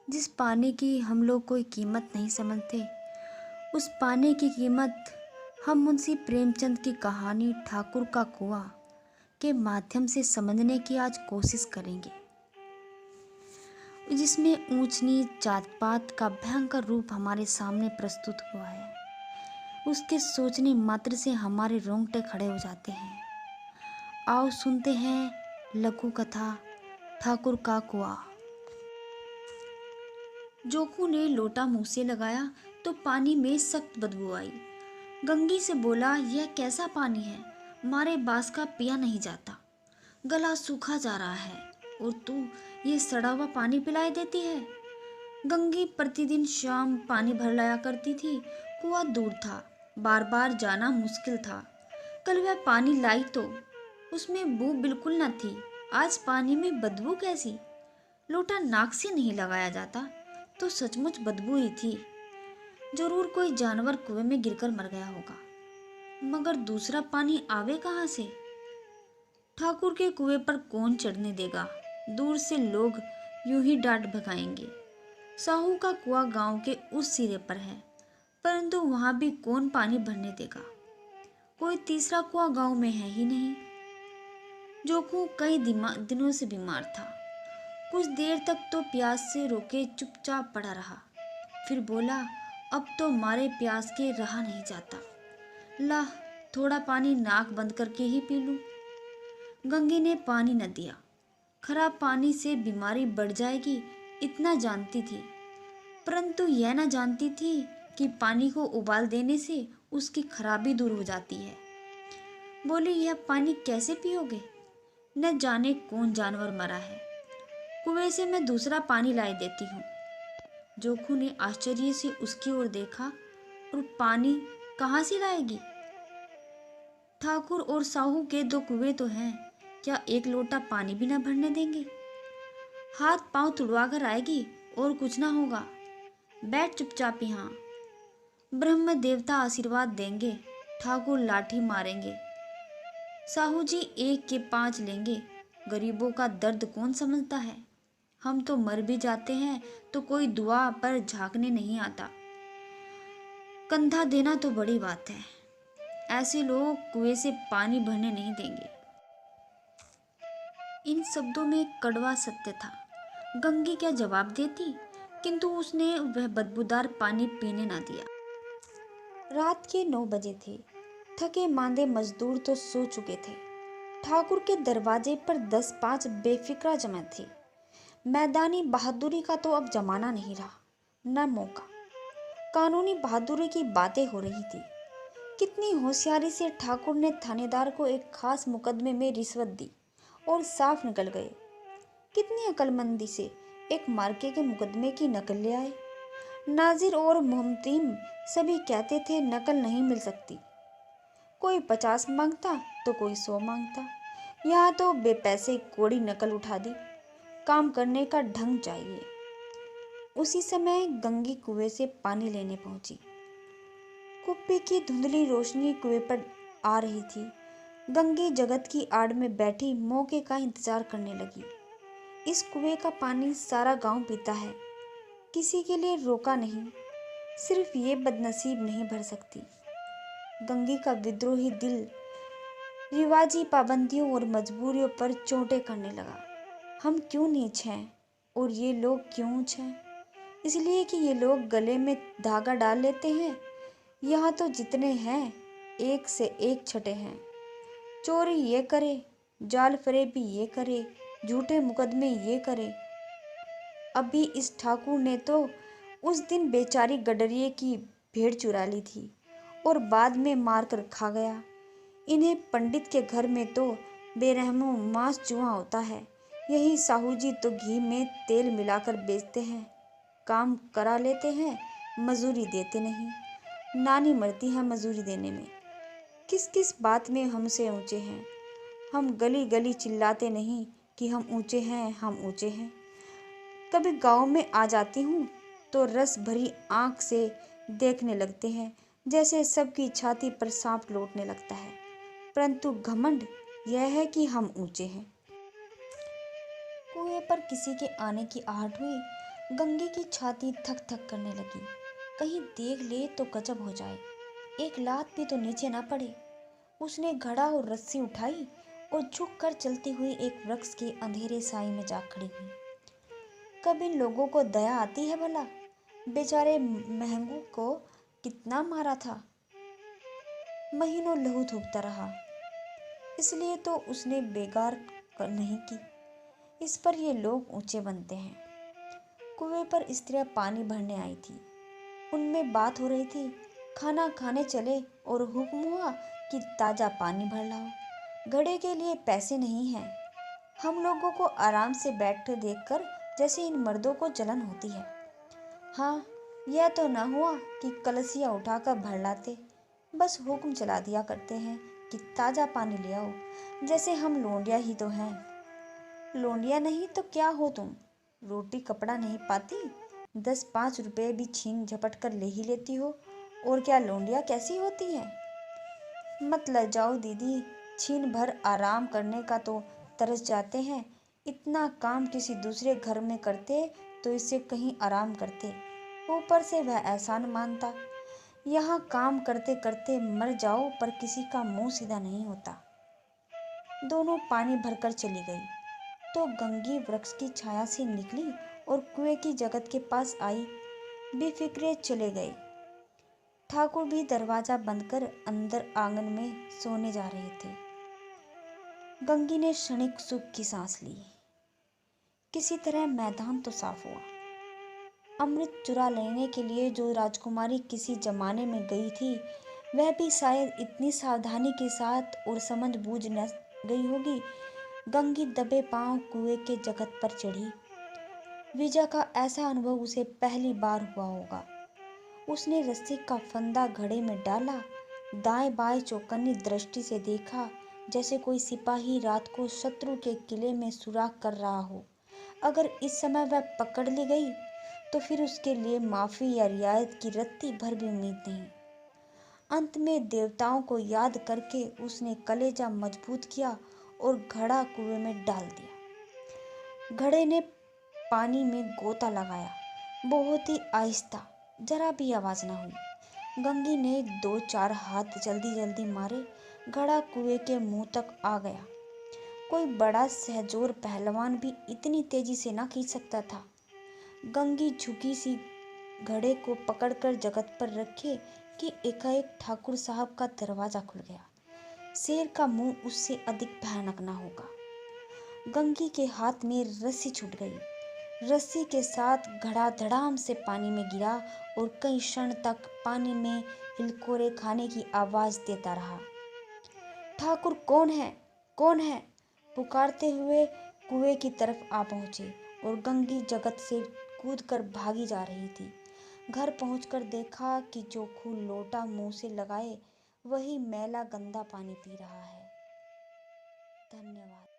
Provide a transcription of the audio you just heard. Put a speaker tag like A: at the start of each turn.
A: जिस पानी की हम लोग कोई कीमत नहीं समझते, उस पानी की कीमत हम मुंशी प्रेमचंद की कहानी ठाकुर का कुआं के माध्यम से समझने की आज कोशिश करेंगे, जिसमें ऊंच नीच जात पात का भयंकर रूप हमारे सामने प्रस्तुत हुआ है। उसके सोचने मात्र से हमारे रोंगटे खड़े हो जाते हैं। आओ सुनते हैं लघु कथा ठाकुर का कुआं। जोखू ने लोटा मुंह से लगाया तो पानी में सख्त बदबू आई। गंगी से बोला, यह कैसा पानी है, मारे बास का पिया नहीं जाता, गला सूखा जा रहा है और तू ये सड़ा हुआ पानी पिलाए देती है। गंगी प्रतिदिन शाम पानी भर लाया करती थी। कुआं दूर था, बार बार जाना मुश्किल था। कल वह पानी लाई तो उसमें बू बिल्कुल न थी। आज पानी में बदबू कैसी? लोटा नाक से नहीं लगाया जाता तो सचमुच बदबू ही थी। जरूर कोई जानवर कुएं में गिरकर मर गया होगा, मगर दूसरा पानी आवे कहाँ से? ठाकुर के कुएं पर कौन चढ़ने देगा? दूर से लोग यूं ही डांट भगाएंगे। साहू का कुआं गांव के उस सिरे पर है, परंतु वहां भी कौन पानी भरने देगा? कोई तीसरा कुआं गांव में है ही नहीं। जोखू कई दिनों से बीमार था। कुछ देर तक तो प्यास से रोके चुपचाप पड़ा रहा, फिर बोला, अब तो मारे प्यास के रहा नहीं जाता। ला थोड़ा पानी नाक बंद करके ही पी लूं। गंगी ने पानी न दिया। खराब पानी से बीमारी बढ़ जाएगी इतना जानती थी, परंतु यह न जानती थी कि पानी को उबाल देने से उसकी खराबी दूर हो जाती है। बोली, यह पानी कैसे पियोगे? न जाने कौन जानवर मरा है, कुएं से मैं दूसरा पानी लाई देती हूँ। जोखू ने आश्चर्य से उसकी ओर देखा, और पानी कहाँ से लाएगी? ठाकुर और साहू के दो कुएं तो हैं, क्या एक लोटा पानी भी न भरने देंगे? हाथ पांव तुड़वा कर आएगी और कुछ ना होगा। बैठ चुपचाप यहाँ, ब्रह्म देवता आशीर्वाद देंगे, ठाकुर लाठी मारेंगे, साहू जी 1 के 5 लेंगे। गरीबों का दर्द कौन समझता है? हम तो मर भी जाते हैं तो कोई दुआ पर झांकने नहीं आता। कंधा देना तो बड़ी बात है। ऐसे लोग कुएं से पानी भरने नहीं देंगे। इन शब्दों में कड़वा सत्य था। गंगी क्या जवाब देती, किंतु उसने वह बदबूदार पानी पीने ना दिया। रात के 9 बजे थे। थके मांदे मजदूर तो सो चुके थे। ठाकुर के दरवाजे पर 10-5 बेफिक्रा जमा थे। मैदानी बहादुरी का तो अब जमाना नहीं रहा, न मौका। कानूनी बहादुरी की बातें हो रही थी। कितनी होशियारी से ठाकुर ने थानेदार को एक खास मुकदमे में रिश्वत दी और साफ निकल गए। कितनी अकलमंदी से एक मार्के के मुकदमे की नकल ले आए। नाजिर और मुहम्मतीम सभी कहते थे नकल नहीं मिल सकती। कोई 50 मांगता तो कोई 100 मांगता। यहाँ तो बेपैसे कोड़ी नकल उठा दी। काम करने का ढंग चाहिए। उसी समय गंगी कुएं से पानी लेने पहुंची। कुप्पी की धुंधली रोशनी कुएं पर आ रही थी। गंगी जगत की आड़ में बैठी मौके का इंतजार करने लगी। इस कुएं का पानी सारा गांव पीता है, किसी के लिए रोका नहीं। सिर्फ ये बदनसीब नहीं भर सकती। गंगी का विद्रोही दिल रिवाजी पाबंदियों और मजबूरियों पर चोटें करने लगा। हम क्यों नीच हैं और ये लोग क्यों ऊंच हैं? इसलिए कि ये लोग गले में धागा डाल लेते हैं। यहाँ तो जितने हैं एक से एक छठे हैं। चोरी ये करे, जाल फरेबी ये करे, झूठे मुकदमे ये करे। अभी इस ठाकुर ने तो उस दिन बेचारी गडरिये की भेड़ चुरा ली थी और बाद में मार कर खा गया। इन्हें पंडित के घर में तो बेरहमों मांस चूहा होता है। यही साहू जी तो घी में तेल मिलाकर बेचते हैं। काम करा लेते हैं, मजूरी देते नहीं। नानी मरती है मजूरी देने में। किस किस बात में हमसे ऊंचे हैं। हम गली गली चिल्लाते नहीं कि हम ऊंचे हैं, हम ऊंचे हैं। कभी गांव में आ जाती हूँ तो रस भरी आंख से देखने लगते हैं, जैसे सबकी छाती पर सांप लौटने लगता है। परंतु घमंड यह है कि हम ऊंचे हैं। कुएं पर किसी के आने की आहट हुई। गंगे की छाती थक थक करने लगी। कहीं देख ले तो गजब हो जाए, एक लात भी तो नीचे ना पड़े। उसने घड़ा और रस्सी उठाई और झुक कर चलती हुई एक वृक्ष के अंधेरे साई में जा खड़ी हुई। कब इन लोगों को दया आती है भला? बेचारे महंगू को कितना मारा था, महीनों लहू थूकता रहा। इसलिए तो उसने बेगार नहीं की। इस पर ये लोग ऊंचे बनते हैं। कुएं पर स्त्रियां पानी भरने आई थी। उनमें बात हो रही थी। खाना खाने चले और हुक्म हुआ कि ताजा पानी भर लाओ। घड़े के लिए पैसे नहीं हैं। हम लोगों को आराम से बैठे देखकर जैसे इन मर्दों को जलन होती है। हाँ, यह तो न हुआ कि कलसियाँ उठाकर भर लाते। बस हुक्म चला दिया करते हैं कि ताजा पानी ले आओ, जैसे हम लोंडिया ही तो हैं। लोंडिया नहीं तो क्या हो तुम? रोटी कपड़ा नहीं पाती, 10-5 रुपए भी छीन झपट कर ले ही लेती हो। और क्या लोंडिया कैसी होती है? मत लजाओ दीदी, छीन भर आराम करने का तो तरस जाते हैं। इतना काम किसी दूसरे घर में करते तो इससे कहीं आराम करते। ऊपर से वह एहसान मानता। यहाँ काम करते करते मर जाओ पर किसी का मुंह सीधा नहीं होता। दोनों पानी भरकर चली गई तो गंगी वृक्ष की छाया से निकली और कुएं की जगत के पास आई। बेफिक्रे चले गए। ठाकुर भी दरवाजा बंद कर अंदर आंगन में सोने जा रहे थे। गंगी ने क्षणिक सुख की सांस ली। किसी तरह मैदान तो साफ हुआ। अमृत चुरा लेने के लिए जो राजकुमारी किसी जमाने में गई थी, वह भी शायद इतनी सावधानी के साथ और समझ बूझ न गई होगी। गंगी दबे पांव कुएं के जगत पर चढ़ी। विजय का ऐसा अनुभव उसे पहली बार हुआ होगा। उसने रस्सी का फंदा घड़े में डाला, दाएं बाएं चौकन्नी दृष्टि से देखा, जैसे कोई सिपाही रात को शत्रु के किले में सुराग कर रहा हो। अगर इस समय वह पकड़ ली गई तो फिर उसके लिए माफी या रियायत की रत्ती भर भी उम्मीद नहीं। अंत में देवताओं को याद करके उसने कलेजा मजबूत किया और घड़ा कुएं में डाल दिया। घड़े ने पानी में गोता लगाया, बहुत ही आहिस्ता, जरा भी आवाज ना हुई। गंगी ने 2-4 हाथ जल्दी जल्दी मारे, घड़ा कुएं के मुंह तक आ गया। कोई बड़ा सहजोर पहलवान भी इतनी तेजी से ना खींच सकता था। गंगी झुकी सी घड़े को पकड़कर जगत पर रखे कि एकाएक ठाकुर साहब का दरवाजा खुल गया। शेर का मुंह उससे अधिक भयानक ना होगा। गंगी के हाथ में रस्सी छूट गई। रस्सी के साथ घड़ा धड़ाम से पानी में गिरा और कई क्षण तक पानी में हिलकोरे खाने की आवाज देता रहा। ठाकुर कौन है, कौन है? पुकारते हुए कुएं की तरफ आ पहुंचे और गंगी जगत से कूदकर भागी जा रही थी। घर पहुंचकर देखा कि जो खून लोटा मुंह से लगाए वही मैला गंदा पानी पी रहा है। धन्यवाद।